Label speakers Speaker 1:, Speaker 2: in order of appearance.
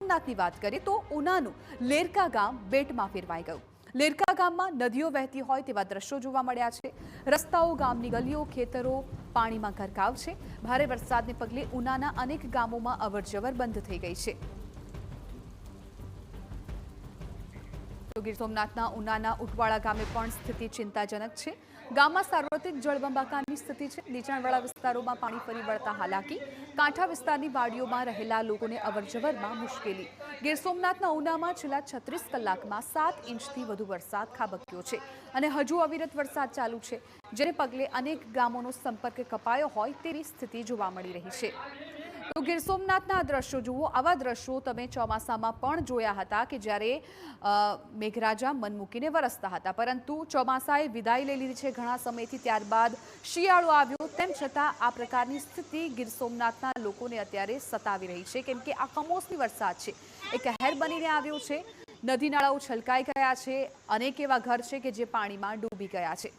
Speaker 1: સોમનાથની વાત કરીએ તો ઉનાનું લેરકા ગામ બેટમાં ફેરવાઈ ગયું। લેરકા ગામમાં નદીઓ વહેતી હોય તેવા દ્રશ્યો જોવા મળ્યા છે। રસ્તાઓ, ગામની ગલીઓ, ખેતરો પાણીમાં ગરકાવ છે। ભારે વરસાદને પગલે ઉનાના અનેક ગામોમાં અવરજવર બંધ થઈ ગઈ છે। ગીર સોમનાથના ઉનાના ઉટવાડા ગામે પણ સ્થિતિ ચિંતાજનક છે। ગામમાં સાર્વત્રિક જળબંબાકારની સ્થિતિ છે। નીચાણવાળા વિસ્તારોમાં પાણી ફરી વળતા હાલાકી, કાંઠા વિસ્તારની વાડીઓમાં રહેલા લોકોને અવરજવરમાં મુશ્કેલી। ગીર સોમનાથના ઉનામાં છેલ્લા 36 કલાકમાં 7 ઇંચથી વધુ વરસાદ ખાબક્યો છે અને હજુ અવિરત વરસાદ ચાલુ છે, જેને પગલે અનેક ગામોનો સંપર્ક કપાયો હોય તેવી સ્થિતિ જોવા મળી રહી છે। તો ગીર સોમનાથના દ્રશ્યો જુઓ। આવા દ્રશ્યો તમે ચોમાસામાં પણ જોયા હતા કે જ્યારે મેઘરાજા મન મૂકીને વરસતા હતા, પરંતુ ચોમાસાએ વિદાય લઈ લીધી છે ઘણા સમયથી। ત્યારબાદ શિયાળો આવ્યો, તેમ છતાં આ પ્રકારની સ્થિતિ ગીર સોમનાથના લોકોને અત્યારે સતાવી રહી છે, કેમ કે આ કમોસમી વરસાદ છે એ કહેર બનીને આવ્યો છે। નદી નાળાઓ છલકાઈ ગયા છે, અનેક એવા ઘર છે કે જે પાણીમાં ડૂબી ગયા છે।